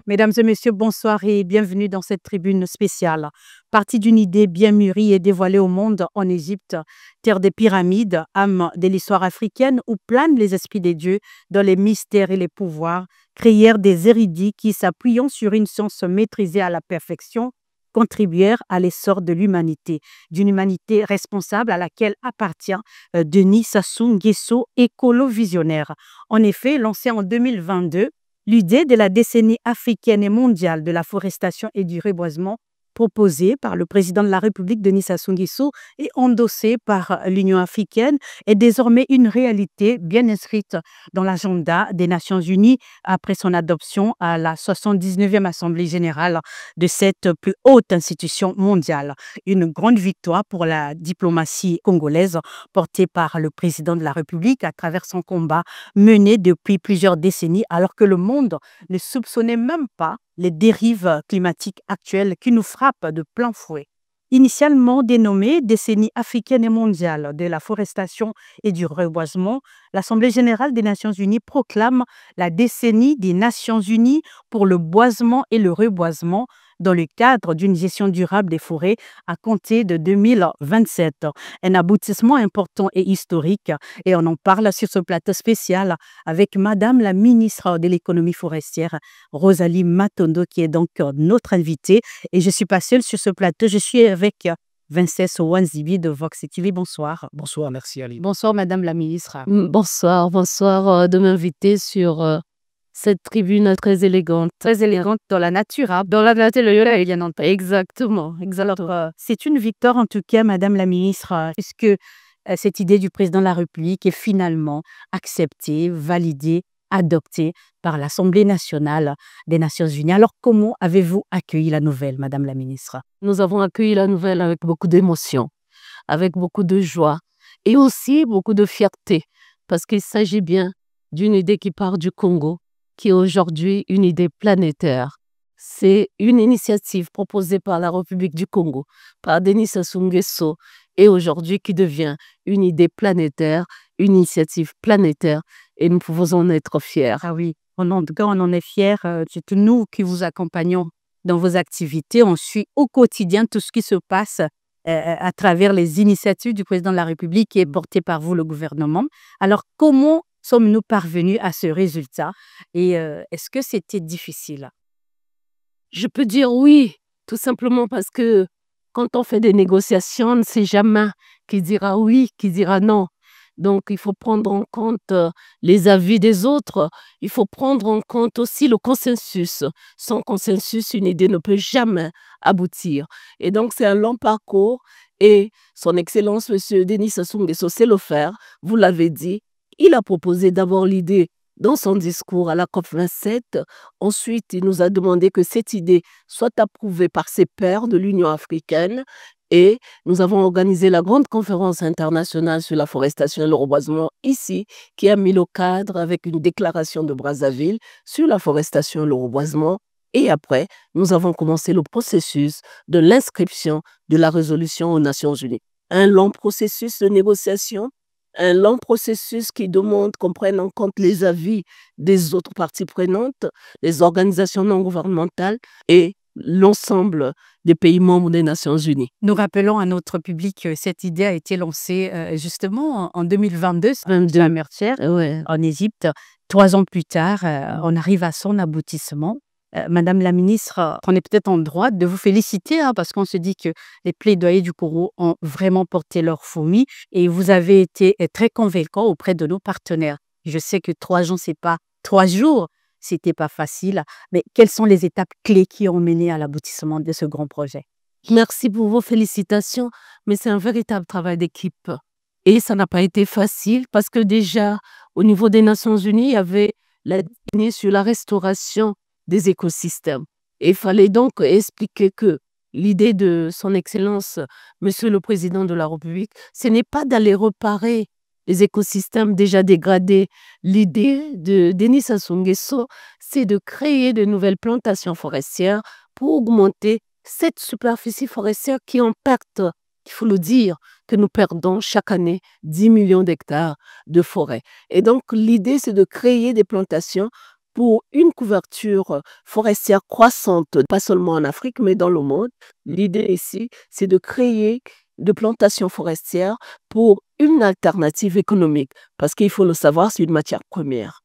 Mesdames et messieurs, bonsoir et bienvenue dans cette tribune spéciale. Partie d'une idée bien mûrie et dévoilée au monde en Égypte, terre des pyramides, âme de l'histoire africaine où planent les esprits des dieux dans les mystères et les pouvoirs, créèrent des érudits qui, s'appuyant sur une science maîtrisée à la perfection, contribuèrent à l'essor de l'humanité, d'une humanité responsable à laquelle appartient Denis Sassou Nguesso, écolo visionnaire. En effet, lancé en 2022, l'idée de la décennie africaine et mondiale de la forestation et du reboisement, proposée par le président de la République, Denis Sassou Nguesso, et endossée par l'Union africaine, est désormais une réalité bien inscrite dans l'agenda des Nations unies après son adoption à la 79e Assemblée générale de cette plus haute institution mondiale. Une grande victoire pour la diplomatie congolaise portée par le président de la République à travers son combat mené depuis plusieurs décennies alors que le monde ne soupçonnait même pas les dérives climatiques actuelles qui nous frappent de plein fouet. Initialement dénommée décennie africaine et mondiale de la forestation et du reboisement, l'Assemblée générale des Nations unies proclame la décennie des Nations unies pour le boisement et le reboisement dans le cadre d'une gestion durable des forêts à compter de 2027. Un aboutissement important et historique, et on en parle sur ce plateau spécial avec Madame la ministre de l'économie forestière, Rosalie Matondo, qui est donc notre invitée. Et je ne suis pas seule sur ce plateau, je suis avec Vincesse Wanzibi de Vox TV. Bonsoir. Bonsoir, merci Ali. Bonsoir Madame la ministre. Bonsoir de m'inviter sur cette tribune très élégante. Très élégante dans la nature, hein. Dans la nature, il y a longtemps. Exactement. Alors, c'est une victoire en tout cas, Madame la ministre, puisque cette idée du président de la République est finalement acceptée, validée, adoptée par l'Assemblée nationale des Nations unies. Alors, comment avez-vous accueilli la nouvelle, Madame la ministre? Nous avons accueilli la nouvelle avec beaucoup d'émotion, avec beaucoup de joie et aussi beaucoup de fierté, parce qu'il s'agit bien d'une idée qui part du Congo, qui est aujourd'hui une idée planétaire. C'est une initiative proposée par la République du Congo, par Denis Sassou Nguesso, et aujourd'hui qui devient une idée planétaire, une initiative planétaire, et nous pouvons en être fiers. Ah oui, en tout cas, on en est fiers. C'est nous qui vous accompagnons dans vos activités. On suit au quotidien tout ce qui se passe à travers les initiatives du président de la République et portées par vous, le gouvernement. Alors, comment sommes-nous parvenus à ce résultat et est-ce que c'était difficile? Je peux dire oui, tout simplement parce que quand on fait des négociations, on ne sait jamais qui dira oui, qui dira non. Donc, il faut prendre en compte les avis des autres. Il faut prendre en compte aussi le consensus. Sans consensus, une idée ne peut jamais aboutir. Et donc, c'est un long parcours. Et son Excellence, M. Denis Sassou Nguesso, sait le faire. Vous l'avez dit. Il a proposé d'abord l'idée dans son discours à la COP27. Ensuite, il nous a demandé que cette idée soit approuvée par ses pairs de l'Union africaine. Et nous avons organisé la grande conférence internationale sur la forestation et le reboisement ici, qui a mis le cadre avec une déclaration de Brazzaville sur la forestation et le reboisement. Et après, nous avons commencé le processus de l'inscription de la résolution aux Nations unies. Un long processus de négociation, un long processus qui demande qu'on prenne en compte les avis des autres parties prenantes, les organisations non gouvernementales et l'ensemble des pays membres des Nations unies. Nous rappelons à notre public que cette idée a été lancée justement en 2022 de la Mertière, Ouais. en Égypte. 3 ans plus tard, on arrive à son aboutissement. Madame la ministre, on est peut-être en droit de vous féliciter parce qu'on se dit que les plaidoyers du Congo ont vraiment porté leurs fruits et vous avez été très convaincant auprès de nos partenaires. Je sais que 3 ans, c'est pas 3 jours, c'était pas facile, mais quelles sont les étapes clés qui ont mené à l'aboutissement de ce grand projet? Merci pour vos félicitations, mais c'est un véritable travail d'équipe. Et ça n'a pas été facile parce que déjà, au niveau des Nations unies, il y avait la décennie sur la restauration des écosystèmes. Et il fallait donc expliquer que l'idée de son Excellence, Monsieur le Président de la République, ce n'est pas d'aller réparer les écosystèmes déjà dégradés. L'idée de Denis Sassou Nguesso, c'est de créer de nouvelles plantations forestières pour augmenter cette superficie forestière qui est en perte. Il faut le dire, que nous perdons chaque année 10 millions d'hectares de forêt. Et donc, l'idée, c'est de créer des plantations pour une couverture forestière croissante, pas seulement en Afrique, mais dans le monde. L'idée ici, c'est de créer de plantations forestières pour une alternative économique, parce qu'il faut le savoir, c'est une matière première.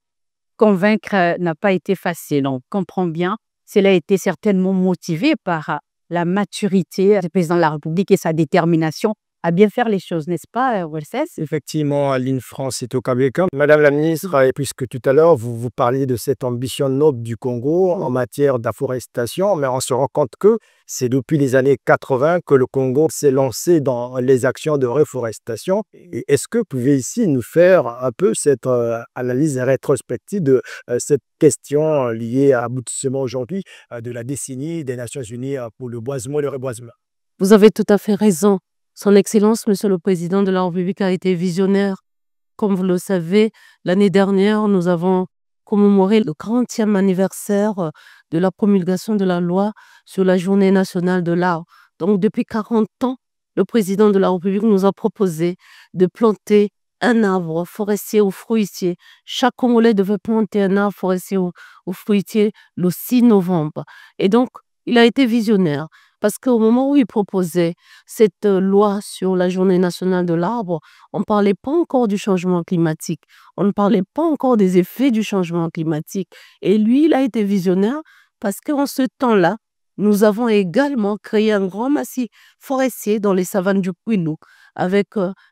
Convaincre n'a pas été facile, on comprend bien. Cela a été certainement motivé par la maturité du président de la République et sa détermination à bien faire les choses, n'est-ce pas, Walses? Effectivement, Aline France est au Cabeka. Madame la ministre, et puisque tout à l'heure, vous parliez de cette ambition noble du Congo en matière d'afforestation, mais on se rend compte que c'est depuis les années 80 que le Congo s'est lancé dans les actions de reforestation. Et est-ce que vous pouvez ici nous faire un peu cette analyse rétrospective de cette question liée à l'aboutissement aujourd'hui de la décennie des Nations Unies pour le boisement et le reboisement? Vous avez tout à fait raison. Son Excellence, Monsieur le Président de la République, a été visionnaire. Comme vous le savez, l'année dernière, nous avons commémoré le 40e anniversaire de la promulgation de la loi sur la Journée nationale de l'arbre. Donc, depuis 40 ans, le Président de la République nous a proposé de planter un arbre forestier ou fruitier. Chaque Congolais devait planter un arbre forestier ou fruitier le 6 novembre. Et donc, il a été visionnaire. Parce qu'au moment où il proposait cette loi sur la Journée nationale de l'arbre, on ne parlait pas encore du changement climatique. On ne parlait pas encore des effets du changement climatique. Et lui, il a été visionnaire parce qu'en ce temps-là, nous avons également créé un grand massif forestier dans les savanes du Kwilu avec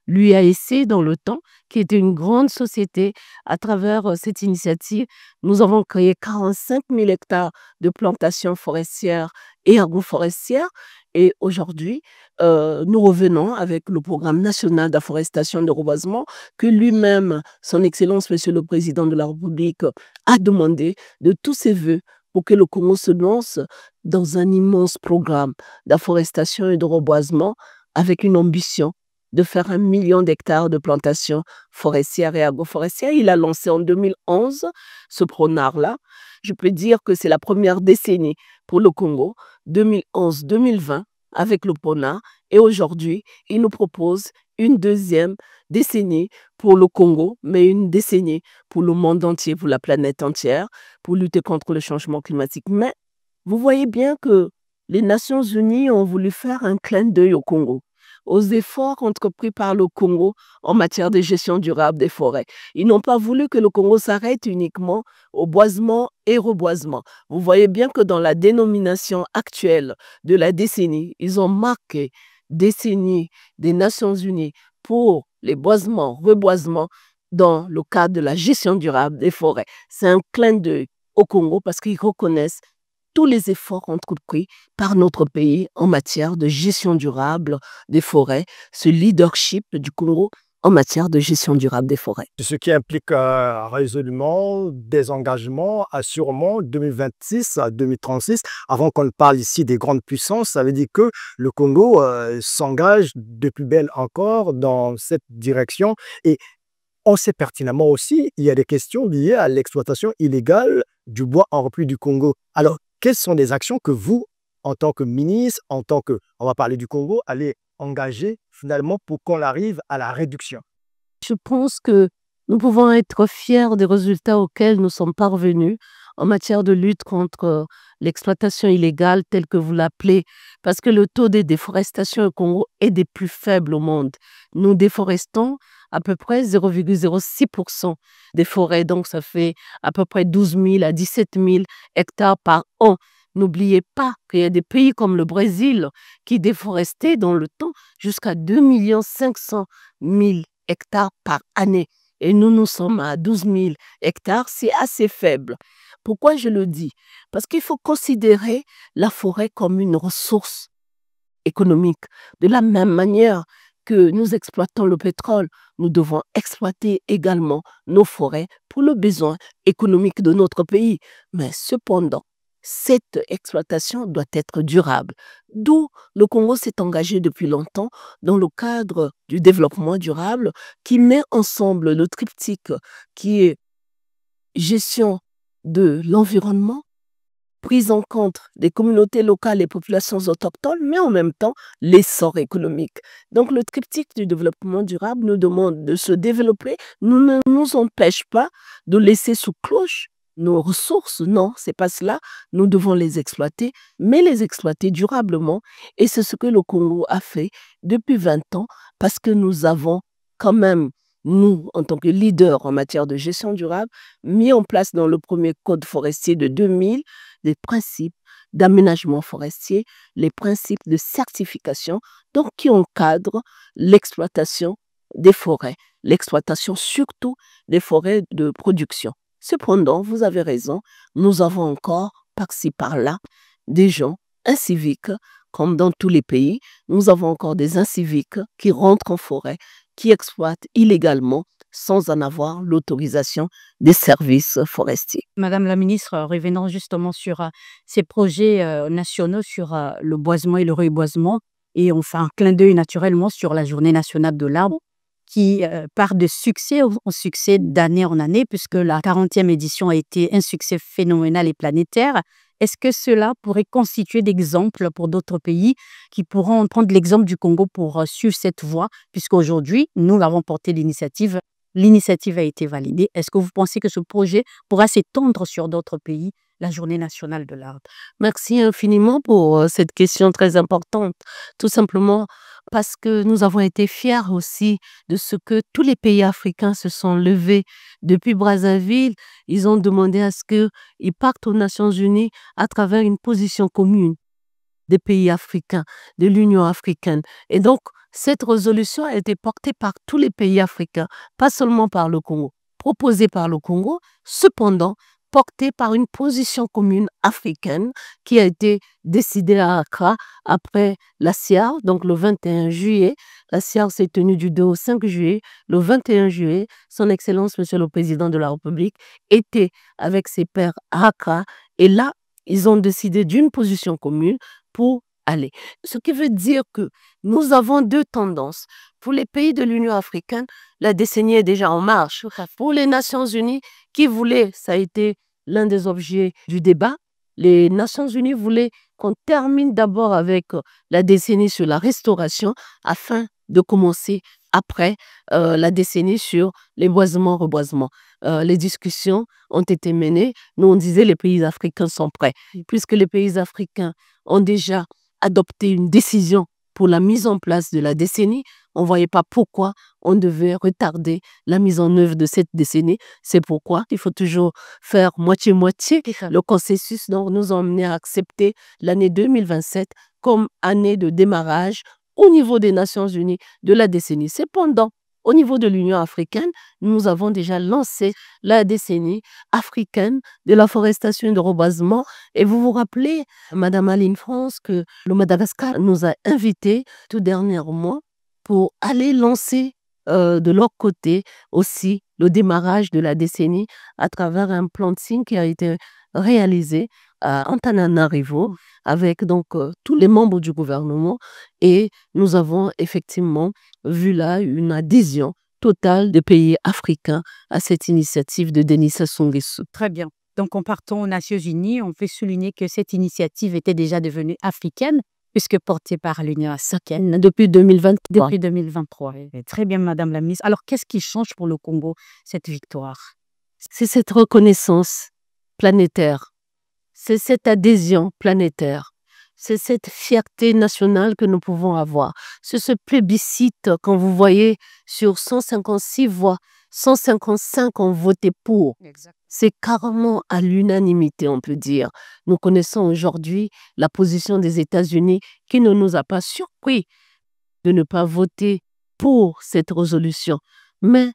l'UASC dans le temps, qui était une grande société. À travers cette initiative, nous avons créé 45 000 hectares de plantations forestières et agroforestières. Et aujourd'hui, nous revenons avec le programme national d'afforestation et de reboisement que lui-même, son Excellence, Monsieur le Président de la République, a demandé de tous ses voeux pour que le Congo se lance dans un immense programme d'afforestation et de reboisement avec une ambition de faire 1 million d'hectares de plantations forestières et agroforestières. Il a lancé en 2011 ce PRONAR-là. Je peux dire que c'est la première décennie pour le Congo, 2011-2020, avec le PRONAR. Et aujourd'hui, il nous propose une deuxième décennie pour le Congo, mais une décennie pour le monde entier, pour la planète entière, pour lutter contre le changement climatique. Mais vous voyez bien que les Nations Unies ont voulu faire un clin d'œil au Congo, aux efforts entrepris par le Congo en matière de gestion durable des forêts. Ils n'ont pas voulu que le Congo s'arrête uniquement au boisement et reboisement. Vous voyez bien que dans la dénomination actuelle de la décennie, ils ont marqué décennie des Nations Unies pour les boisements, reboisements dans le cadre de la gestion durable des forêts. C'est un clin d'œil au Congo parce qu'ils reconnaissent tous les efforts entrepris par notre pays en matière de gestion durable des forêts, ce leadership du Congo en matière de gestion durable des forêts. Ce qui implique résolument des engagements assurément 2026 à 2036. Avant qu'on parle ici des grandes puissances, ça veut dire que le Congo s'engage de plus belle encore dans cette direction. Et on sait pertinemment aussi, il y a des questions liées à l'exploitation illégale du bois en repli du Congo. Alors, quelles sont les actions que vous, en tant que ministre, on va parler du Congo, allez engager finalement pour qu'on arrive à la réduction? Je pense que nous pouvons être fiers des résultats auxquels nous sommes parvenus en matière de lutte contre l'exploitation illégale, telle que vous l'appelez, parce que le taux de déforestation au Congo est des plus faibles au monde. Nous déforestons à peu près 0,06% des forêts, donc ça fait à peu près 12 000 à 17 000 hectares par an. N'oubliez pas qu'il y a des pays comme le Brésil qui déforestaient dans le temps jusqu'à 2 500 000 hectares par année. Et nous sommes à 12 000 hectares, c'est assez faible. Pourquoi je le dis? Parce qu'il faut considérer la forêt comme une ressource économique. De la même manière que nous exploitons le pétrole, nous devons exploiter également nos forêts pour le besoin économique de notre pays. Mais cependant, cette exploitation doit être durable. D'où le Congo s'est engagé depuis longtemps dans le cadre du développement durable qui met ensemble le triptyque qui est gestion de l'environnement, prise en compte des communautés locales et populations autochtones, mais en même temps l'essor économique. Donc le triptyque du développement durable nous demande de se développer, ne nous empêche pas de laisser sous cloche nos ressources. Non, c'est pas cela. Nous devons les exploiter, mais les exploiter durablement. Et c'est ce que le Congo a fait depuis 20 ans parce que nous avons quand même, nous, en tant que leaders en matière de gestion durable, mis en place dans le premier code forestier de 2000 des principes d'aménagement forestier, les principes de certification, donc qui encadrent l'exploitation des forêts, l'exploitation surtout des forêts de production. Cependant, vous avez raison, nous avons encore, par-ci, par-là, des gens inciviques, comme dans tous les pays, nous avons encore des inciviques qui rentrent en forêt, qui exploitent illégalement sans en avoir l'autorisation des services forestiers. Madame la ministre, revenons justement sur ces projets nationaux sur le boisement et le reboisement. Et on fait un clin d'œil naturellement sur la Journée nationale de l'arbre qui part de succès en succès d'année en année, puisque la 40e édition a été un succès phénoménal et planétaire. Est-ce que cela pourrait constituer d'exemples pour d'autres pays qui pourront prendre l'exemple du Congo pour suivre cette voie, puisqu'aujourd'hui, nous avons porté l'initiative, l'initiative a été validée. Est-ce que vous pensez que ce projet pourra s'étendre sur d'autres pays, la Journée nationale de l'arbre? Merci infiniment pour cette question très importante. Tout simplement parce que nous avons été fiers aussi de ce que tous les pays africains se sont levés. Depuis Brazzaville, ils ont demandé à ce qu'ils partent aux Nations Unies à travers une position commune des pays africains, de l'Union africaine. Et donc, cette résolution a été portée par tous les pays africains, pas seulement par le Congo, proposée par le Congo, cependant portée par une position commune africaine qui a été décidée à Accra après la CIAR, donc le 21 juillet. La CIAR s'est tenue du 2 au 5 juillet. Le 21 juillet, son Excellence, Monsieur le Président de la République, était avec ses pairs à Accra. Et là, ils ont décidé d'une position commune pour aller. Ce qui veut dire que nous avons deux tendances. Pour les pays de l'Union africaine, la décennie est déjà en marche. Pour les Nations Unies, qui voulaient, ça a été l'un des objets du débat, les Nations Unies voulaient qu'on termine d'abord avec la décennie sur la restauration afin de commencer après la décennie sur les boisements-reboisements. Les discussions ont été menées. Nous, on disait les pays africains sont prêts. Puisque les pays africains ont déjà adopté une décision pour la mise en place de la décennie, on ne voyait pas pourquoi on devait retarder la mise en œuvre de cette décennie. C'est pourquoi il faut toujours faire moitié-moitié. Le consensus donc, nous a emmené à accepter l'année 2027 comme année de démarrage au niveau des Nations Unies de la décennie. Cependant, au niveau de l'Union africaine, nous avons déjà lancé la décennie africaine de la forestation et de reboisement. Et vous vous rappelez, Madame Aline France, que le Madagascar nous a invités tout dernièrement pour aller lancer de leur côté aussi le démarrage de la décennie à travers un planting qui a été réalisé à Antananarivo avec donc tous les membres du gouvernement et nous avons effectivement vu là une adhésion totale des pays africains à cette initiative de Denis Sassou Nguesso. Très bien. Donc, en partant aux Nations Unies, on peut souligner que cette initiative était déjà devenue africaine puisque portée par l'Union africaine depuis 2023. Depuis 2023. Très bien, Madame la ministre. Alors, qu'est-ce qui change pour le Congo, cette victoire? C'est cette reconnaissance planétaire. C'est cette adhésion planétaire. C'est cette fierté nationale que nous pouvons avoir. C'est ce plébiscite quand vous voyez sur 156 voix, 155 ont voté pour. C'est carrément à l'unanimité, on peut dire. Nous connaissons aujourd'hui la position des États-Unis qui ne nous a pas surpris de ne pas voter pour cette résolution. Mais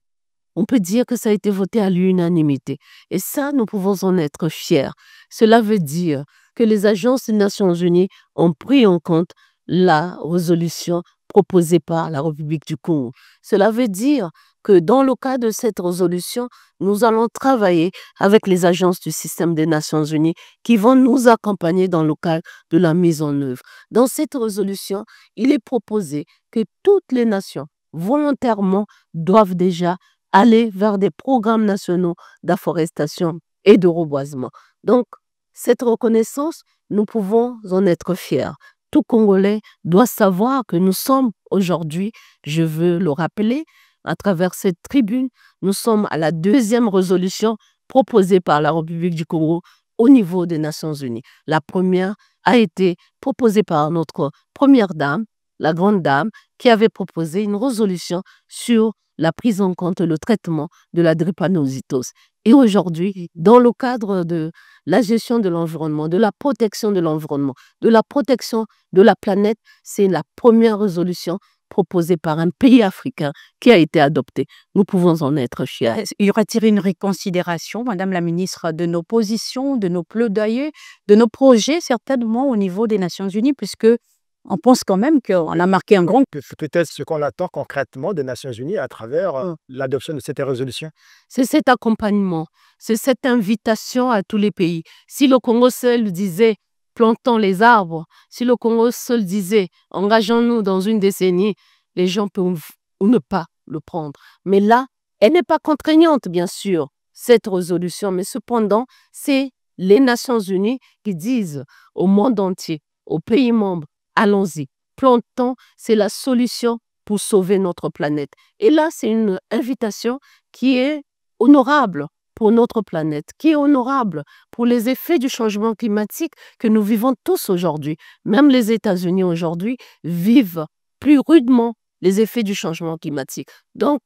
on peut dire que ça a été voté à l'unanimité. Et ça, nous pouvons en être fiers. Cela veut dire que les agences des Nations Unies ont pris en compte la résolution proposée par la République du Congo. Cela veut dire que dans le cas de cette résolution, nous allons travailler avec les agences du système des Nations Unies qui vont nous accompagner dans le cadre de la mise en œuvre. Dans cette résolution, il est proposé que toutes les nations, volontairement, doivent déjà aller vers des programmes nationaux d'afforestation et de reboisement. Donc, cette reconnaissance, nous pouvons en être fiers. Tout Congolais doit savoir que nous sommes aujourd'hui, je veux le rappeler, à travers cette tribune, nous sommes à la 2e résolution proposées par la République du Congo au niveau des Nations Unies. La première a été proposée par notre première dame, la grande dame, qui avait proposé une résolution sur la prise en compte et le traitement de la drépanocytose. Et aujourd'hui, dans le cadre de la gestion de l'environnement, de la protection de l'environnement, de la protection de la planète, c'est la première résolution proposée par un pays africain qui a été adoptée. Nous pouvons en être fiers. Y aura-t-il une réconsidération, Madame la ministre, de nos positions, de nos plaidoyers, de nos projets, certainement au niveau des Nations Unies, puisque on pense quand même qu'on a marqué un grand... Peut-être ce qu'on attend concrètement des Nations Unies à travers l'adoption de cette résolution. C'est cet accompagnement, c'est cette invitation à tous les pays. Si le Congo seul disait plantons les arbres, si le Congo seul disait engageons-nous dans une décennie, les gens peuvent ou ne pas le prendre. Mais là, elle n'est pas contraignante, bien sûr, cette résolution, mais cependant, c'est les Nations Unies qui disent au monde entier, aux pays membres, allons-y, plantons, c'est la solution pour sauver notre planète. Et là, c'est une invitation qui est honorable pour notre planète, qui est honorable pour les effets du changement climatique que nous vivons tous aujourd'hui. Même les États-Unis aujourd'hui vivent plus rudement les effets du changement climatique. Donc,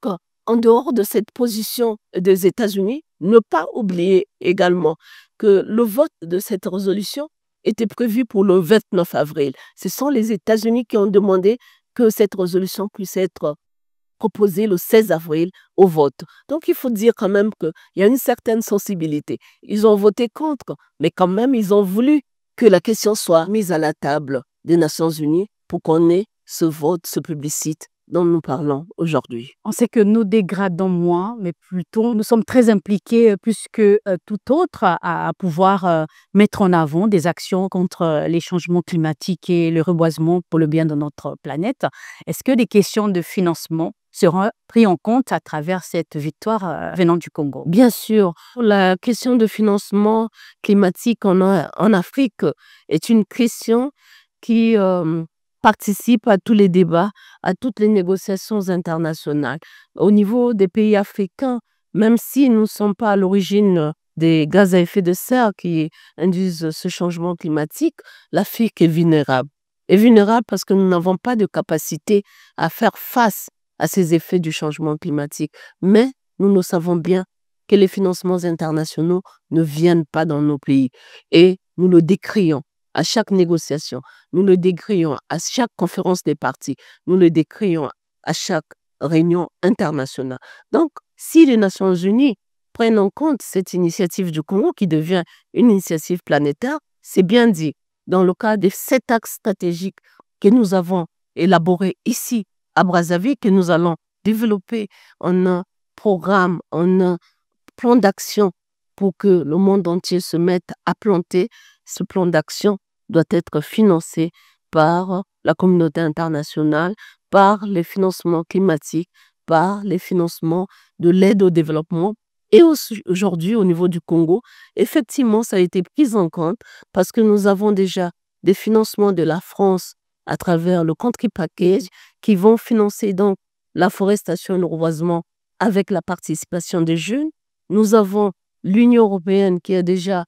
en dehors de cette position des États-Unis, ne pas oublier également que le vote de cette résolution était prévu pour le 29 avril. Ce sont les États-Unis qui ont demandé que cette résolution puisse être proposée le 16 avril au vote. Donc, il faut dire quand même qu'il y a une certaine sensibilité. Ils ont voté contre, mais quand même, ils ont voulu que la question soit mise à la table des Nations Unies pour qu'on ait ce vote, ce plébiscite dont nous parlons aujourd'hui. On sait que nous dégradons moins, mais plutôt nous sommes très impliqués plus que tout autre à pouvoir mettre en avant des actions contre les changements climatiques et le reboisement pour le bien de notre planète. Est-ce que des questions de financement seront prises en compte à travers cette victoire venant du Congo? Bien sûr, la question de financement climatique en Afrique est une question qui participe à tous les débats, à toutes les négociations internationales. Au niveau des pays africains, même si nous ne sommes pas à l'origine des gaz à effet de serre qui induisent ce changement climatique, l'Afrique est vulnérable. Et vulnérable parce que nous n'avons pas de capacité à faire face à ces effets du changement climatique. Mais nous le savons bien que les financements internationaux ne viennent pas dans nos pays. Et nous le décrions à chaque négociation, nous le décrions à chaque conférence des partis, nous le décrions à chaque réunion internationale. Donc, si les Nations Unies prennent en compte cette initiative du Congo qui devient une initiative planétaire, c'est bien dit. Dans le cas des 7 axes stratégiques que nous avons élaborés ici à Brazzaville, que nous allons développer en un programme, en un plan d'action pour que le monde entier se mette à planter, ce plan d'action doit être financé par la communauté internationale, par les financements climatiques, par les financements de l'aide au développement. Et aujourd'hui, au niveau du Congo, effectivement, ça a été pris en compte parce que nous avons déjà des financements de la France à travers le country package qui vont financer donc la forestation et le reboisement avec la participation des jeunes. Nous avons l'Union européenne qui a déjà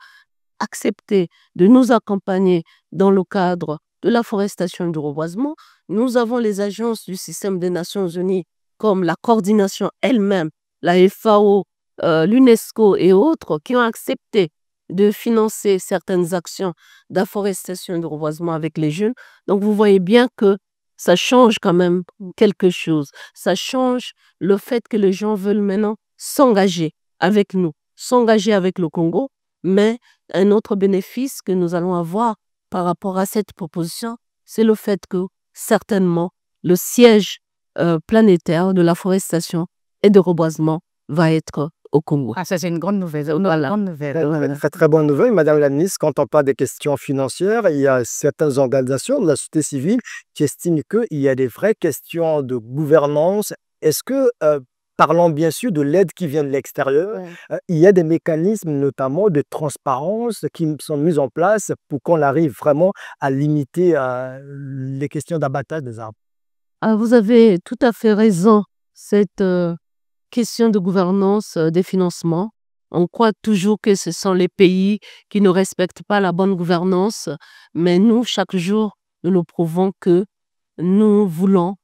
accepté de nous accompagner dans le cadre de la forestation et du reboisement. Nous avons les agences du système des Nations Unies comme la coordination elle-même, la FAO, l'UNESCO et autres qui ont accepté de financer certaines actions d'afforestation et de reboisement avec les jeunes. Donc vous voyez bien que ça change quand même quelque chose. Ça change le fait que les gens veulent maintenant s'engager avec nous, s'engager avec le Congo. Mais un autre bénéfice que nous allons avoir par rapport à cette proposition, c'est le fait que certainement le siège planétaire de la forestation et de reboisement va être au Congo. Ah, ça c'est une grande nouvelle. Voilà. Grande nouvelle. Très, très bonne nouvelle, Madame la ministre. Quand on parle des questions financières, il y a certaines organisations de la société civile qui estiment qu'il y a des vraies questions de gouvernance. Est-ce que, parlant bien sûr de l'aide qui vient de l'extérieur, il y a des mécanismes notamment de transparence qui sont mis en place pour qu'on arrive vraiment à limiter les questions d'abattage des arbres? Ah, vous avez tout à fait raison. Cette question de gouvernance des financements On croit toujours que ce sont les pays qui ne respectent pas la bonne gouvernance, mais nous, chaque jour, nous nous prouvons que nous voulons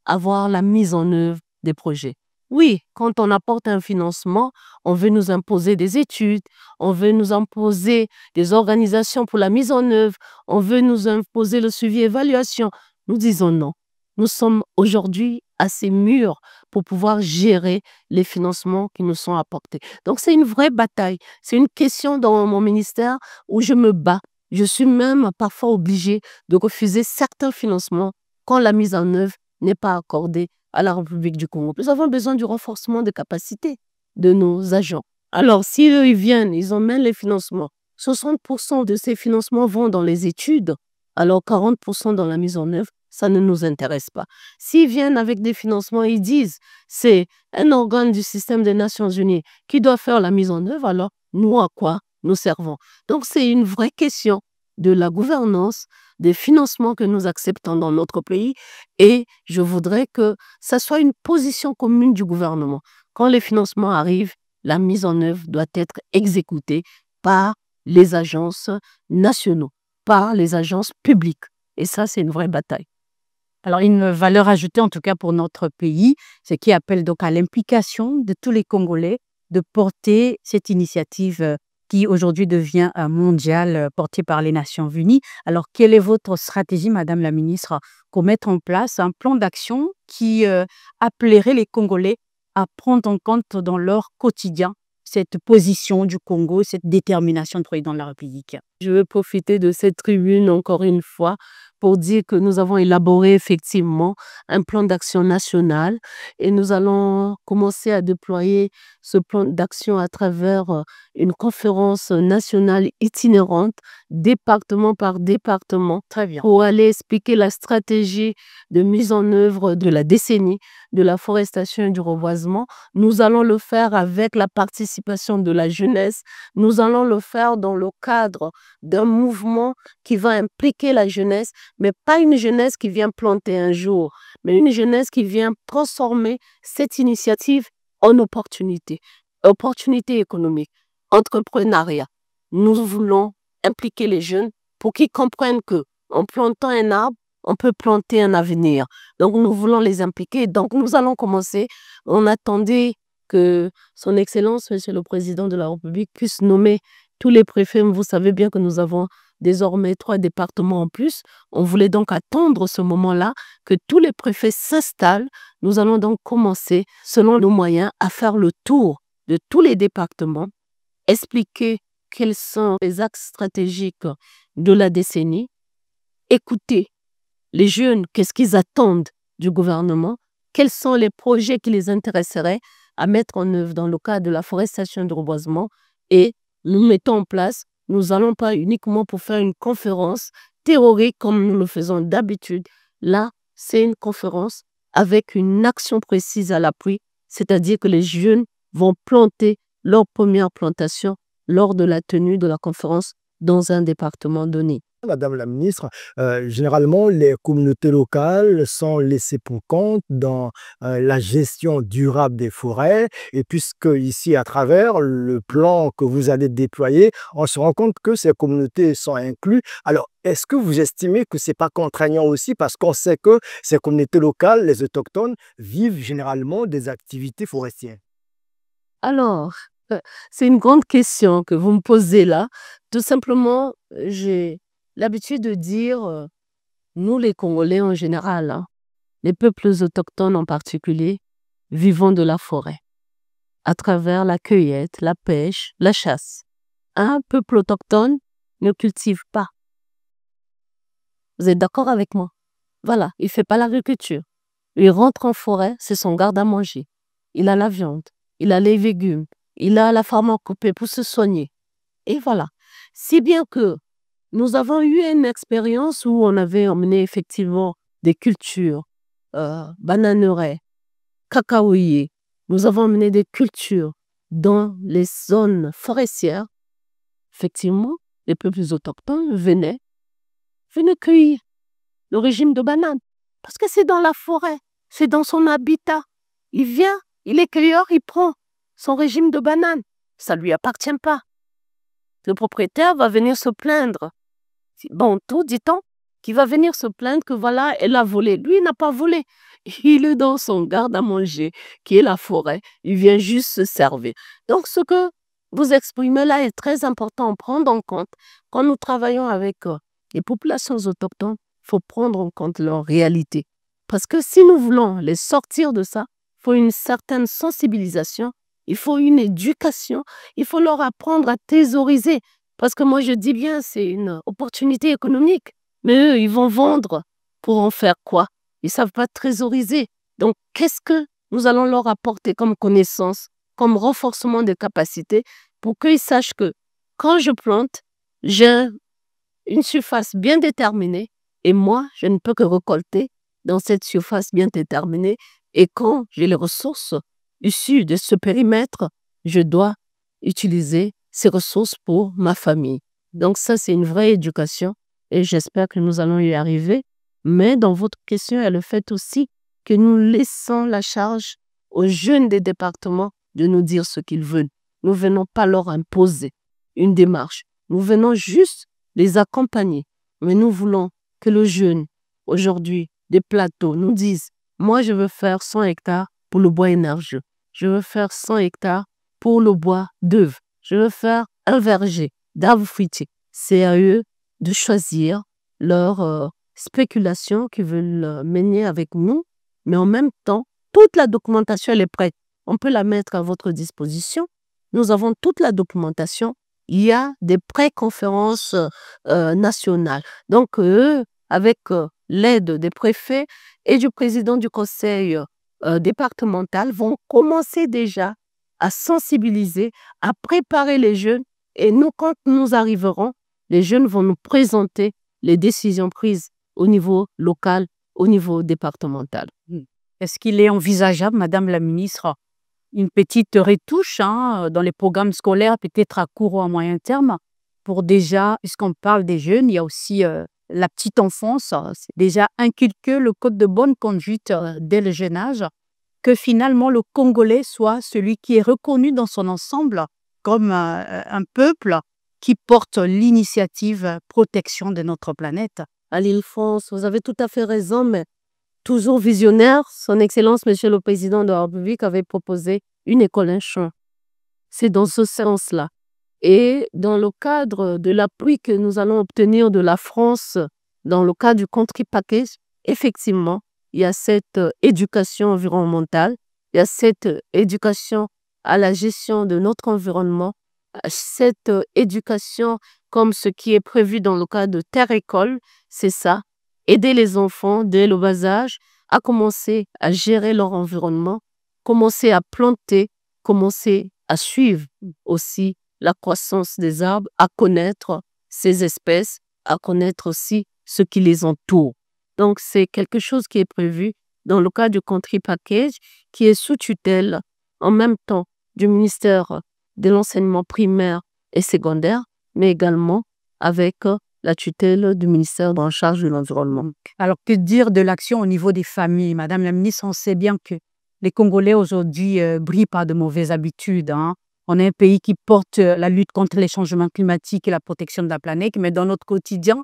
avoir la mise en œuvre des projets. Oui, quand on apporte un financement, on veut nous imposer des études, on veut nous imposer des organisations pour la mise en œuvre, on veut nous imposer le suivi et évaluation. Nous disons non. Nous sommes aujourd'hui assez mûrs pour pouvoir gérer les financements qui nous sont apportés. Donc, c'est une vraie bataille. C'est une question dans mon ministère où je me bats. Je suis même parfois obligée de refuser certains financements quand la mise en œuvre n'est pas accordée à la République du Congo. Nous avons besoin du renforcement des capacités de nos agents. Alors, si eux, ils viennent, ils emmènent les financements, 60% de ces financements vont dans les études, alors 40% dans la mise en œuvre, ça ne nous intéresse pas. S'ils viennent avec des financements, ils disent c'est un organe du système des Nations Unies qui doit faire la mise en œuvre, alors nous, à quoi nous servons? Donc, c'est une vraie question de la gouvernance, des financements que nous acceptons dans notre pays, et je voudrais que ça soit une position commune du gouvernement. Quand les financements arrivent, la mise en œuvre doit être exécutée par les agences nationaux, par les agences publiques. Et ça, c'est une vraie bataille. Alors, une valeur ajoutée, en tout cas pour notre pays, ce qui appelle donc à l'implication de tous les Congolais de porter cette initiative qui aujourd'hui devient mondiale, portée par les Nations Unies. Alors, quelle est votre stratégie, Madame la Ministre, pour mettre en place un plan d'action qui appellerait les Congolais à prendre en compte dans leur quotidien cette position du Congo, cette détermination du président de la République? Je veux profiter de cette tribune encore une fois pour dire que nous avons élaboré effectivement un plan d'action national et nous allons commencer à déployer ce plan d'action à travers une conférence nationale itinérante, département par département, Très bien. pour aller expliquer la stratégie de mise en œuvre de la décennie de la forestation et du reboisement. Nous allons le faire avec la participation de la jeunesse. Nous allons le faire dans le cadre d'un mouvement qui va impliquer la jeunesse, mais pas une jeunesse qui vient planter un jour, mais une jeunesse qui vient transformer cette initiative en opportunité. Opportunité économique, entrepreneuriat. Nous voulons impliquer les jeunes pour qu'ils comprennent que en plantant un arbre, on peut planter un avenir. Donc, nous voulons les impliquer. Donc, nous allons commencer. On attendait que Son Excellence, Monsieur le Président de la République, puisse nommer tous les préfets. Vous savez bien que nous avons désormais 3 départements en plus. On voulait donc attendre ce moment-là que tous les préfets s'installent. Nous allons donc commencer, selon nos moyens, à faire le tour de tous les départements, expliquer quels sont les axes stratégiques de la décennie, écouter les jeunes, qu'est-ce qu'ils attendent du gouvernement, quels sont les projets qui les intéresseraient à mettre en œuvre dans le cadre de la forestation et du reboisement, et nous mettons en place, nous n'allons pas uniquement pour faire une conférence théorique comme nous le faisons d'habitude. Là, c'est une conférence avec une action précise à l'appui, c'est-à-dire que les jeunes vont planter leur première plantation lors de la tenue de la conférence dans un département donné. Madame la ministre, généralement, les communautés locales sont laissées pour compte dans la gestion durable des forêts. Et puisque ici, à travers le plan que vous allez déployer, on se rend compte que ces communautés sont incluses. Alors, est-ce que vous estimez que ce n'est pas contraignant aussi parce qu'on sait que ces communautés locales, les autochtones, vivent généralement des activités forestières? Alors, c'est une grande question que vous me posez là. Tout simplement, j'ai l'habitude de dire, nous les Congolais en général, hein, les peuples autochtones en particulier, vivons de la forêt, à travers la cueillette, la pêche, la chasse. Un peuple autochtone ne cultive pas. Vous êtes d'accord avec moi? Voilà, il ne fait pas l'agriculture. Il rentre en forêt, c'est son garde à manger. Il a la viande, il a les légumes, il a la pharmacopée pour se soigner. Et voilà. Si bien que nous avons eu une expérience où on avait emmené effectivement des cultures, bananeraies, cacaoyers. Nous avons emmené des cultures dans les zones forestières. Effectivement, les peuples autochtones venaient cueillir le régime de banane. Parce que c'est dans la forêt, c'est dans son habitat. Il vient, il est cueilleur, il prend son régime de banane. ça ne lui appartient pas. Le propriétaire va venir se plaindre. Bon, tout dit-on, qui va venir se plaindre que voilà, elle a volé. Lui, il n'a pas volé. Il est dans son garde à manger, qui est la forêt. Il vient juste se servir. Donc, ce que vous exprimez là est très important à prendre en compte. Quand nous travaillons avec les populations autochtones, il faut prendre en compte leur réalité. Parce que si nous voulons les sortir de ça, il faut une certaine sensibilisation, il faut une éducation, il faut leur apprendre à thésauriser. Parce que moi, je dis bien, c'est une opportunité économique. Mais eux, ils vont vendre pour en faire quoi? Ils ne savent pas trésoriser. Donc, qu'est-ce que nous allons leur apporter comme connaissance, comme renforcement des capacités pour qu'ils sachent que quand je plante, j'ai une surface bien déterminée et moi, je ne peux que récolter dans cette surface bien déterminée. Et quand j'ai les ressources issues de ce périmètre, je dois utiliser ces ressources pour ma famille. Donc ça, c'est une vraie éducation et j'espère que nous allons y arriver. Mais dans votre question, il y a le fait aussi que nous laissons la charge aux jeunes des départements de nous dire ce qu'ils veulent. Nous ne venons pas leur imposer une démarche. Nous venons juste les accompagner. Mais nous voulons que le jeune, aujourd'hui, des plateaux, nous dise « Moi, je veux faire 100 hectares pour le bois énergeux. Je veux faire 100 hectares pour le bois d'œuvre. Je veux faire un verger d'arbres fruitiers. » C'est à eux de choisir leur spéculation qu'ils veulent mener avec nous. Mais en même temps, toute la documentation, elle est prête. On peut la mettre à votre disposition. Nous avons toute la documentation. Il y a des pré-conférences nationales. Donc, eux, avec l'aide des préfets et du président du conseil départemental, vont commencer déjà à sensibiliser, à préparer les jeunes. Et nous, quand nous arriverons, les jeunes vont nous présenter les décisions prises au niveau local, au niveau départemental. Est-ce qu'il est envisageable, Madame la ministre, une petite retouche dans les programmes scolaires, peut-être à court ou à moyen terme, pour déjà, puisqu'on parle des jeunes, il y a aussi la petite enfance, c'est déjà inculquer le code de bonne conduite dès le jeune âge, que finalement le Congolais soit celui qui est reconnu dans son ensemble comme un peuple qui porte l'initiative protection de notre planète. À l'Île-France, vous avez tout à fait raison, mais toujours visionnaire, son Excellence, Monsieur le Président de la République, avait proposé une école un champ. C'est dans ce sens-là. Et dans le cadre de l'appui que nous allons obtenir de la France, dans le cadre du country package, effectivement, il y a cette éducation environnementale, il y a cette éducation à la gestion de notre environnement, cette éducation comme ce qui est prévu dans le cadre de Terre-École, c'est ça, aider les enfants dès le bas âge à commencer à gérer leur environnement, commencer à planter, commencer à suivre aussi la croissance des arbres, à connaître ces espèces, à connaître aussi ce qui les entoure. Donc, c'est quelque chose qui est prévu dans le cadre du country package qui est sous tutelle en même temps du ministère de l'enseignement primaire et secondaire, mais également avec la tutelle du ministère en charge de l'environnement. Alors, que dire de l'action au niveau des familles? Madame la ministre, on sait bien que les Congolais aujourd'hui brillent par de mauvaises habitudes. On est un pays qui porte la lutte contre les changements climatiques et la protection de la planète, mais dans notre quotidien,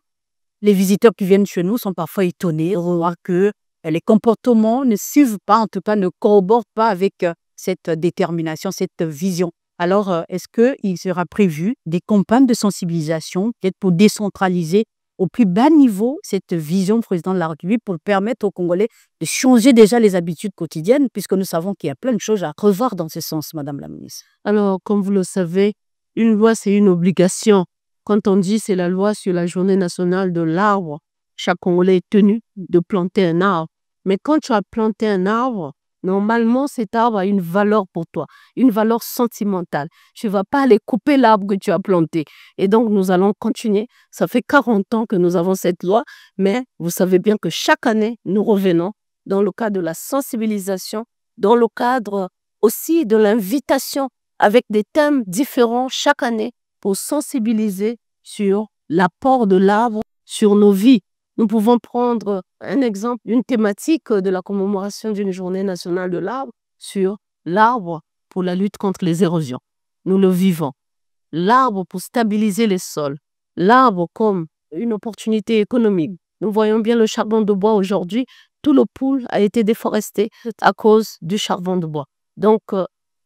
les visiteurs qui viennent chez nous sont parfois étonnés de voir que les comportements ne suivent pas, en tout cas ne corroborent pas avec cette détermination, cette vision. Alors, est-ce qu'il sera prévu des campagnes de sensibilisation, peut-être pour décentraliser au plus bas niveau cette vision du président de la République pour permettre aux Congolais de changer déjà les habitudes quotidiennes, puisque nous savons qu'il y a plein de choses à revoir dans ce sens, Madame la ministre? Alors, comme vous le savez, une loi, c'est une obligation. Quand on dit c'est la loi sur la journée nationale de l'arbre, chaque Congolais est tenu de planter un arbre. Mais quand tu as planté un arbre, normalement, cet arbre a une valeur pour toi, une valeur sentimentale. Tu ne vas pas aller couper l'arbre que tu as planté. Et donc, nous allons continuer. Ça fait 40 ans que nous avons cette loi, mais vous savez bien que chaque année, nous revenons dans le cadre de la sensibilisation, dans le cadre aussi de l'invitation avec des thèmes différents chaque année pour sensibiliser sur l'apport de l'arbre sur nos vies. Nous pouvons prendre un exemple d'une thématique de la commémoration d'une journée nationale de l'arbre sur l'arbre pour la lutte contre les érosions. nous le vivons. L'arbre pour stabiliser les sols, l'arbre comme une opportunité économique. Nous voyons bien le charbon de bois aujourd'hui, tout le Poul a été déforesté à cause du charbon de bois. Donc,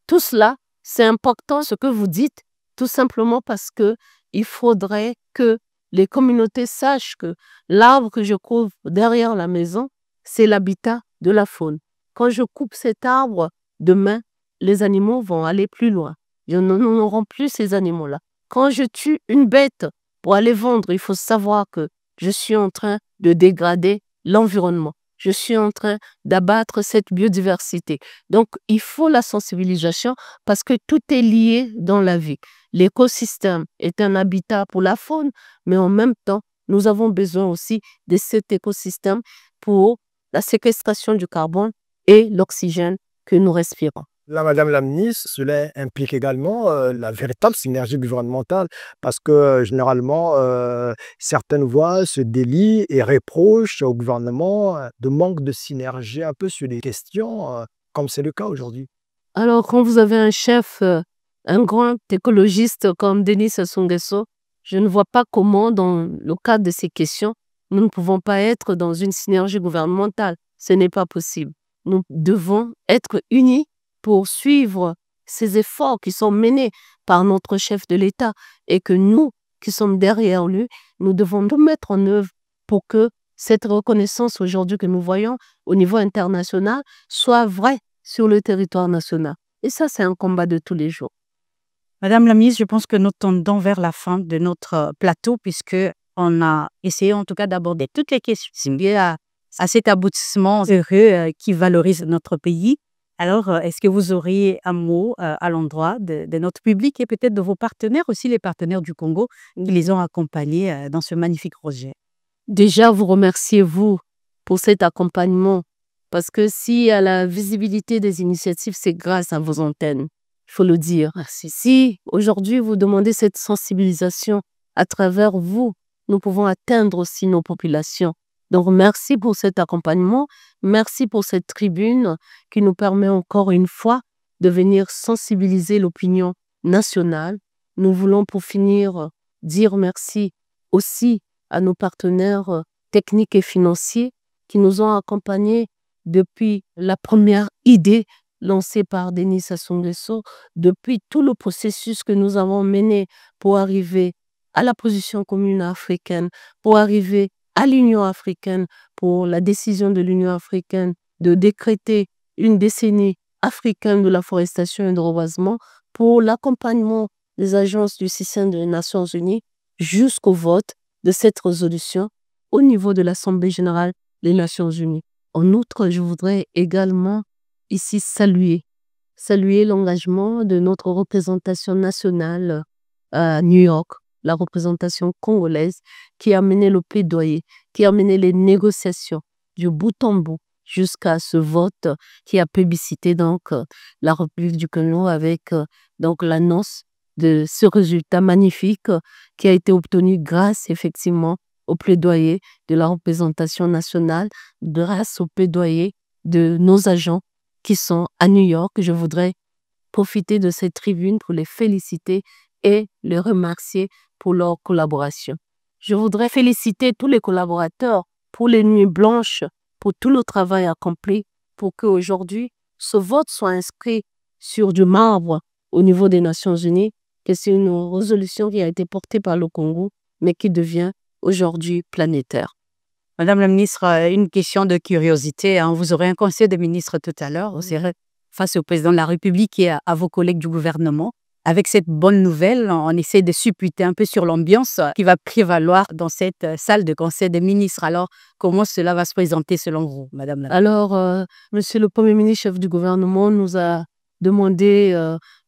tout cela, c'est important ce que vous dites, tout simplement parce que il faudrait que les communautés sachent que l'arbre que je coupe derrière la maison, c'est l'habitat de la faune. Quand je coupe cet arbre, demain, les animaux vont aller plus loin. Nous n'aurons plus ces animaux-là. Quand je tue une bête pour aller vendre, il faut savoir que je suis en train de dégrader l'environnement. Je suis en train d'abattre cette biodiversité. Donc, il faut la sensibilisation parce que tout est lié dans la vie. L'écosystème est un habitat pour la faune, mais en même temps, nous avons besoin aussi de cet écosystème pour la séquestration du carbone et l'oxygène que nous respirons. Là, Madame la ministre, cela implique également la véritable synergie gouvernementale parce que généralement, certaines voix se délient et reprochent au gouvernement de manque de synergie un peu sur les questions, comme c'est le cas aujourd'hui. Alors, quand vous avez un chef, un grand écologiste comme Denis Sassou Nguesso, je ne vois pas comment, dans le cadre de ces questions, nous ne pouvons pas être dans une synergie gouvernementale. Ce n'est pas possible. Nous devons être unis pour suivre ces efforts qui sont menés par notre chef de l'État et que nous, qui sommes derrière lui, nous devons tout mettre en œuvre pour que cette reconnaissance aujourd'hui que nous voyons au niveau international soit vraie sur le territoire national. Et ça, c'est un combat de tous les jours. Madame la ministre, je pense que nous tendons vers la fin de notre plateau puisque on a essayé en tout cas d'aborder toutes les questions liées à cet aboutissement heureux qui valorise notre pays. Alors, est-ce que vous auriez un mot à l'endroit de notre public et peut-être de vos partenaires aussi, les partenaires du Congo qui les ont accompagnés dans ce magnifique projet? Déjà, vous remerciez vous pour cet accompagnement parce que si à la visibilité des initiatives, c'est grâce à vos antennes. Il faut le dire. Merci. Si aujourd'hui vous demandez cette sensibilisation à travers vous, nous pouvons atteindre aussi nos populations. Donc, merci pour cet accompagnement. Merci pour cette tribune qui nous permet encore une fois de venir sensibiliser l'opinion nationale. Nous voulons pour finir dire merci aussi à nos partenaires techniques et financiers qui nous ont accompagnés depuis la première idée lancée par Denis Sassou Nguesso, depuis tout le processus que nous avons mené pour arriver à la position commune africaine, pour arriver à l'Union africaine, pour la décision de l'Union africaine de décréter une décennie africaine de la forestation et de reboisement, pour l'accompagnement des agences du système des Nations Unies jusqu'au vote de cette résolution au niveau de l'Assemblée générale des Nations Unies. En outre, je voudrais également ici saluer l'engagement de notre représentation nationale à New York, la représentation congolaise qui a mené le plaidoyer, qui a mené les négociations du bout en bout jusqu'à ce vote qui a plébiscité donc la République du Congo avec donc l'annonce de ce résultat magnifique qui a été obtenu grâce effectivement au plaidoyer de la représentation nationale, grâce au plaidoyer de nos agents qui sont à New York. Je voudrais profiter de cette tribune pour les féliciter et les remercier pour leur collaboration. Je voudrais féliciter tous les collaborateurs pour les nuits blanches, pour tout le travail accompli, pour qu'aujourd'hui, ce vote soit inscrit sur du marbre au niveau des Nations Unies, que c'est une résolution qui a été portée par le Congo, mais qui devient aujourd'hui planétaire. Madame la ministre, une question de curiosité. Vous aurez un conseil des ministres tout à l'heure. Vous serez face au président de la République et à vos collègues du gouvernement. Avec cette bonne nouvelle, on essaie de supputer un peu sur l'ambiance qui va prévaloir dans cette salle de conseil des ministres. Alors, comment cela va se présenter selon vous, Madame la ministre? Alors, Monsieur le Premier ministre, chef du gouvernement, nous a demandé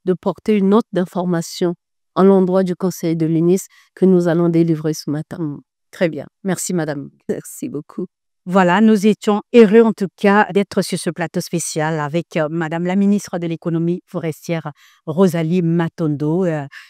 de porter une note d'information à l'endroit du conseil de ministres que nous allons délivrer ce matin. Très bien. Merci, Madame. Merci beaucoup. Voilà, nous étions heureux en tout cas d'être sur ce plateau spécial avec Madame la ministre de l'économie forestière, Rosalie Matondo,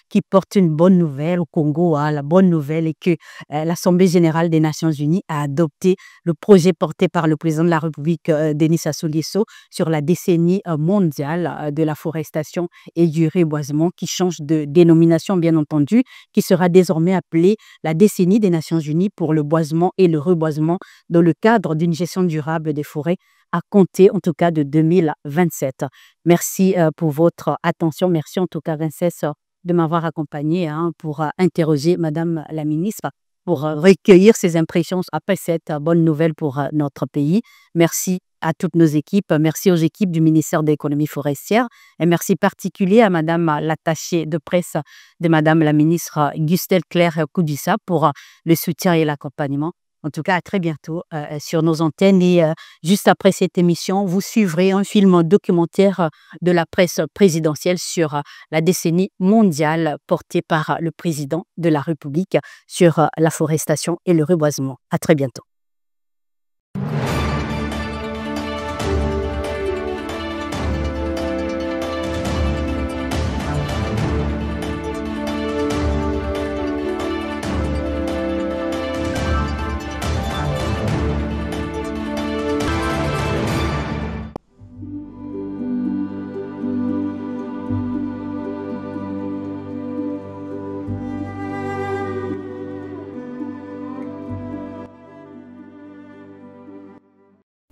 qui porte une bonne nouvelle au Congo. La bonne nouvelle est que l'Assemblée générale des Nations unies a adopté le projet porté par le président de la République, Denis Sassou Nguesso, sur la décennie mondiale de la forestation et du reboisement, qui change de dénomination bien entendu, qui sera désormais appelée la décennie des Nations unies pour le boisement et le reboisement dans le cadre d'une gestion durable des forêts à compter en tout cas de 2027. Merci pour votre attention. Merci en tout cas, Vincès, de m'avoir accompagné pour interroger Madame la ministre, pour recueillir ses impressions après cette bonne nouvelle pour notre pays. Merci à toutes nos équipes. Merci aux équipes du ministère de l'économie forestière. Et merci particulier à Madame l'attachée de presse de Madame la ministre Gustelle Claire Koudissa pour le soutien et l'accompagnement. En tout cas, à très bientôt sur nos antennes. Et juste après cette émission, vous suivrez un film documentaire de la presse présidentielle sur la décennie mondiale portée par le président de la République sur la forestation et le reboisement. À très bientôt.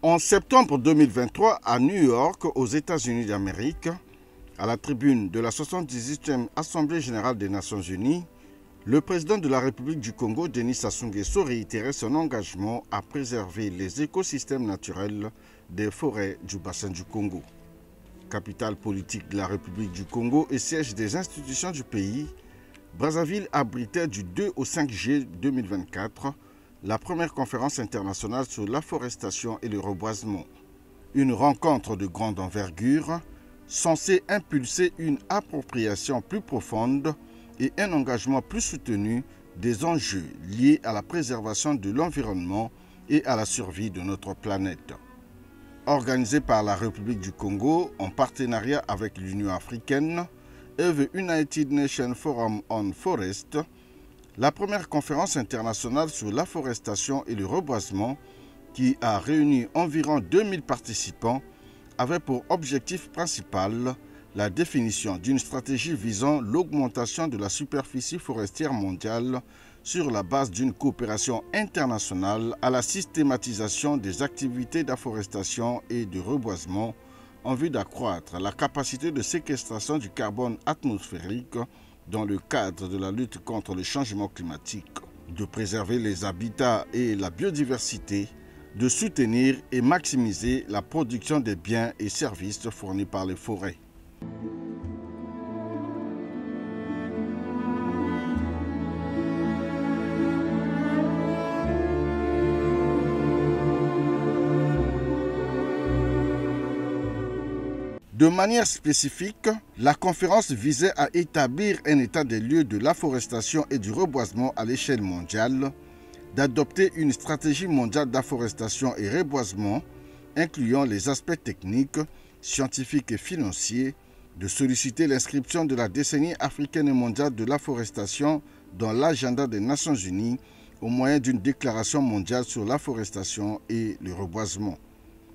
En septembre 2023, à New York, aux États-Unis d'Amérique, à la tribune de la 78e Assemblée générale des Nations unies, le président de la République du Congo, Denis Sassou Nguesso, réitérait son engagement à préserver les écosystèmes naturels des forêts du bassin du Congo. Capitale politique de la République du Congo et siège des institutions du pays, Brazzaville abritait du 2 au 5 juillet 2024 la première conférence internationale sur l'afforestation et le reboisement. Une rencontre de grande envergure censée impulser une appropriation plus profonde et un engagement plus soutenu des enjeux liés à la préservation de l'environnement et à la survie de notre planète. Organisée par la République du Congo en partenariat avec l'Union africaine et the United Nations Forum on Forest, la première conférence internationale sur l'afforestation et le reboisement, qui a réuni environ 2000 participants, avait pour objectif principal la définition d'une stratégie visant l'augmentation de la superficie forestière mondiale sur la base d'une coopération internationale à la systématisation des activités d'afforestation et de reboisement en vue d'accroître la capacité de séquestration du carbone atmosphérique dans le cadre de la lutte contre le changement climatique, de préserver les habitats et la biodiversité, de soutenir et maximiser la production des biens et services fournis par les forêts. De manière spécifique, la conférence visait à établir un état des lieux de l'afforestation et du reboisement à l'échelle mondiale, d'adopter une stratégie mondiale d'afforestation et reboisement, incluant les aspects techniques, scientifiques et financiers, de solliciter l'inscription de la décennie africaine et mondiale de l'afforestation dans l'agenda des Nations unies au moyen d'une déclaration mondiale sur l'afforestation et le reboisement,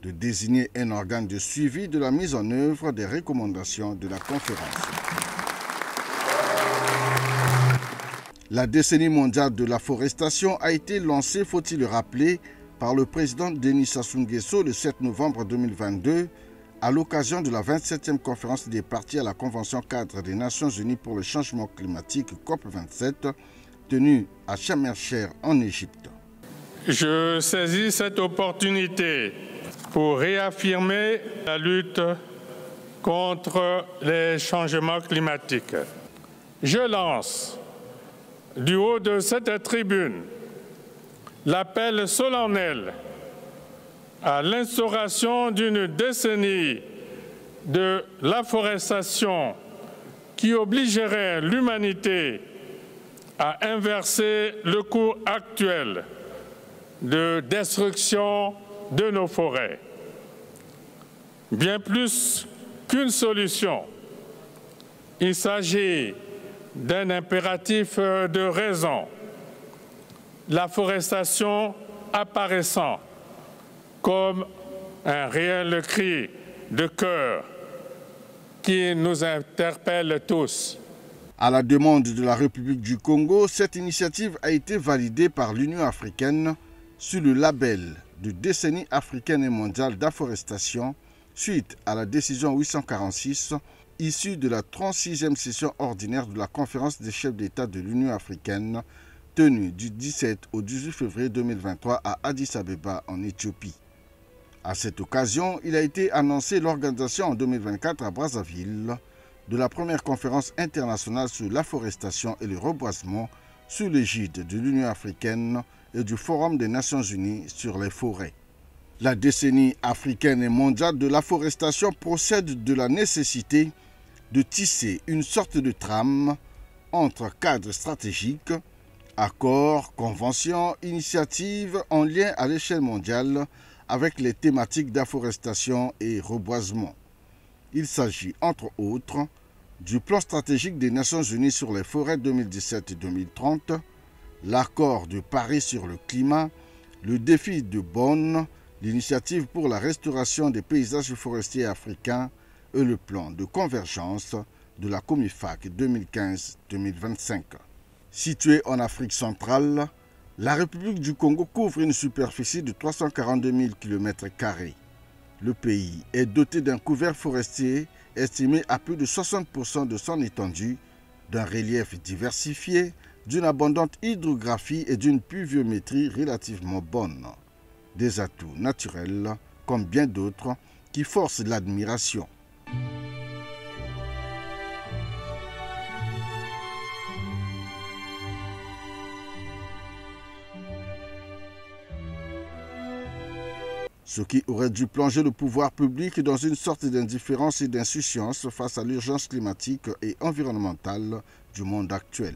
de désigner un organe de suivi de la mise en œuvre des recommandations de la conférence. La décennie mondiale de l'afforestation a été lancée, faut-il le rappeler, par le président Denis Sassou Nguesso le 7 novembre 2022 à l'occasion de la 27e conférence des parties à la Convention cadre des Nations unies pour le changement climatique COP27 tenue à Sharm el-Sheikh en Égypte. Je saisis cette opportunité pour réaffirmer la lutte contre les changements climatiques. Je lance du haut de cette tribune l'appel solennel à l'instauration d'une décennie de l'afforestation qui obligerait l'humanité à inverser le cours actuel de destruction de nos forêts. Bien plus qu'une solution, il s'agit d'un impératif de raison, la forestation apparaissant comme un réel cri de cœur qui nous interpelle tous. À la demande de la République du Congo, cette initiative a été validée par l'Union africaine sous le label de décennie africaine et mondiale d'afforestation suite à la décision 846 issue de la 36e session ordinaire de la conférence des chefs d'État de l'Union africaine tenue du 17 au 18 février 2023 à Addis Abeba en Éthiopie. À cette occasion, il a été annoncé l'organisation en 2024 à Brazzaville de la première conférence internationale sur l'afforestation et le reboisement sous l'égide de l'Union africaine et du Forum des Nations Unies sur les forêts. La décennie africaine et mondiale de l'afforestation procède de la nécessité de tisser une sorte de trame entre cadres stratégiques, accords, conventions, initiatives en lien à l'échelle mondiale avec les thématiques d'afforestation et reboisement. Il s'agit, entre autres, du plan stratégique des Nations Unies sur les forêts 2017-2030, l'accord de Paris sur le climat, le défi de Bonn, l'initiative pour la restauration des paysages forestiers africains et le plan de convergence de la Comifac 2015-2025. Située en Afrique centrale, la République du Congo couvre une superficie de 342 000 km². Le pays est doté d'un couvert forestier estimé à plus de 60% de son étendue, d'un relief diversifié, d'une abondante hydrographie et d'une pluviométrie relativement bonne. Des atouts naturels, comme bien d'autres, qui forcent l'admiration. Ce qui aurait dû plonger le pouvoir public dans une sorte d'indifférence et d'insouciance face à l'urgence climatique et environnementale du monde actuel.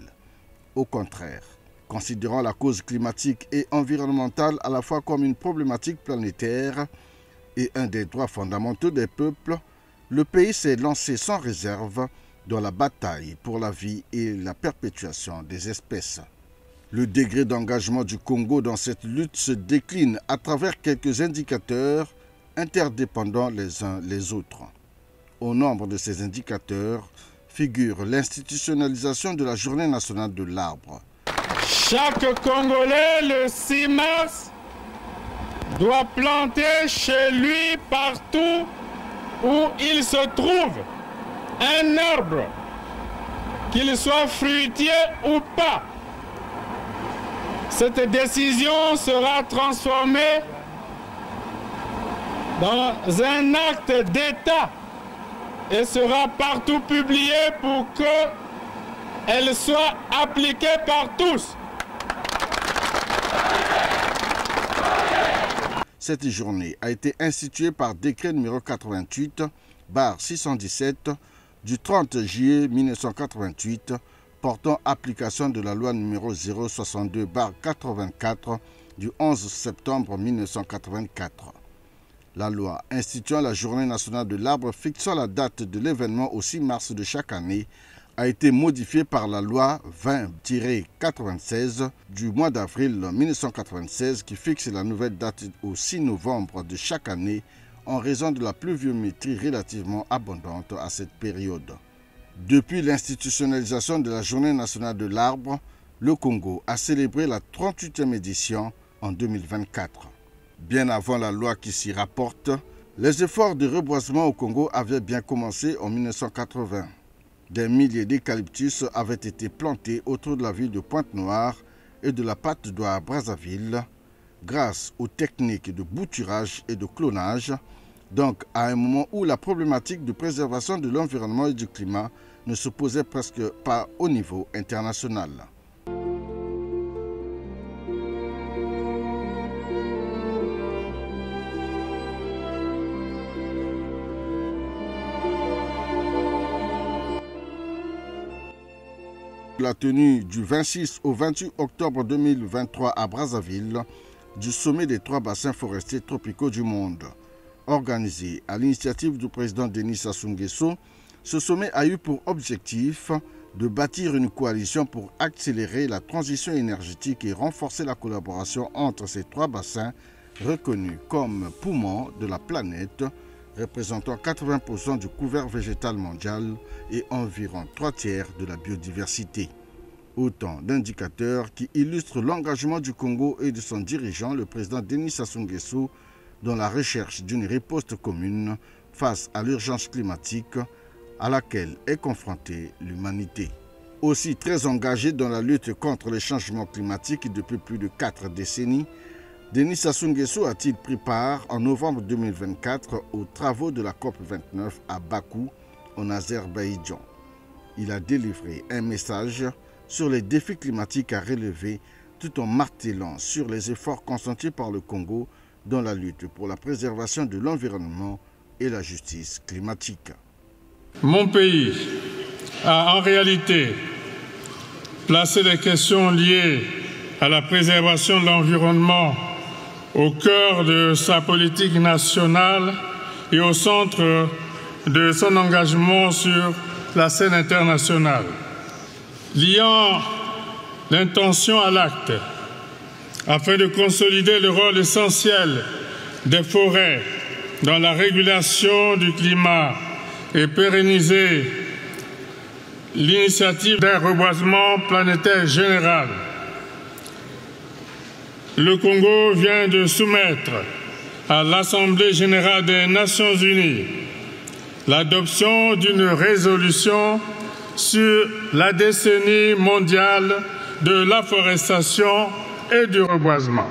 Au contraire, considérant la cause climatique et environnementale à la fois comme une problématique planétaire et un des droits fondamentaux des peuples, le pays s'est lancé sans réserve dans la bataille pour la vie et la perpétuation des espèces. Le degré d'engagement du Congo dans cette lutte se décline à travers quelques indicateurs interdépendants les uns les autres. Au nombre de ces indicateurs figure l'institutionnalisation de la Journée nationale de l'arbre. Chaque Congolais, le 6 mars, doit planter chez lui, partout où il se trouve, un arbre, qu'il soit fruitier ou pas. Cette décision sera transformée dans un acte d'État et sera partout publiée pour qu'elle soit appliquée par tous. Cette journée a été instituée par décret numéro 88/617 du 30 juillet 1988 portant application de la loi numéro 062/84 du 11 septembre 1984. La loi instituant la Journée nationale de l'arbre fixant la date de l'événement au 6 mars de chaque année a été modifiée par la loi 20-96 du mois d'avril 1996 qui fixe la nouvelle date au 6 novembre de chaque année en raison de la pluviométrie relativement abondante à cette période. Depuis l'institutionnalisation de la Journée nationale de l'arbre, le Congo a célébré la 38e édition en 2024. Bien avant la loi qui s'y rapporte, les efforts de reboisement au Congo avaient bien commencé en 1980. Des milliers d'eucalyptus avaient été plantés autour de la ville de Pointe-Noire et de la Patte d'Oie à Brazzaville, grâce aux techniques de bouturage et de clonage, donc à un moment où la problématique de préservation de l'environnement et du climat ne se posait presque pas au niveau international. La tenue du 26 au 28 octobre 2023 à Brazzaville du sommet des 3 bassins forestiers tropicaux du monde. Organisé à l'initiative du président Denis Sassou Nguesso, ce sommet a eu pour objectif de bâtir une coalition pour accélérer la transition énergétique et renforcer la collaboration entre ces 3 bassins reconnus comme poumons de la planète, représentant 80% du couvert végétal mondial et environ 3/3 de la biodiversité. Autant d'indicateurs qui illustrent l'engagement du Congo et de son dirigeant, le président Denis Sassou Nguesso, dans la recherche d'une riposte commune face à l'urgence climatique à laquelle est confrontée l'humanité. Aussi très engagé dans la lutte contre les changements climatiques depuis plus de 4 décennies, Denis Sassou Nguesso a-t-il pris part en novembre 2024 aux travaux de la COP29 à Bakou, en Azerbaïdjan. Il a délivré un message sur les défis climatiques à relever tout en martelant sur les efforts consentis par le Congo dans la lutte pour la préservation de l'environnement et la justice climatique. Mon pays a en réalité placé les questions liées à la préservation de l'environnement au cœur de sa politique nationale et au centre de son engagement sur la scène internationale. Liant l'intention à l'acte, afin de consolider le rôle essentiel des forêts dans la régulation du climat et pérenniser l'initiative d'un reboisement planétaire général, le Congo vient de soumettre à l'Assemblée générale des Nations unies l'adoption d'une résolution sur la décennie mondiale de l'afforestation et du reboisement.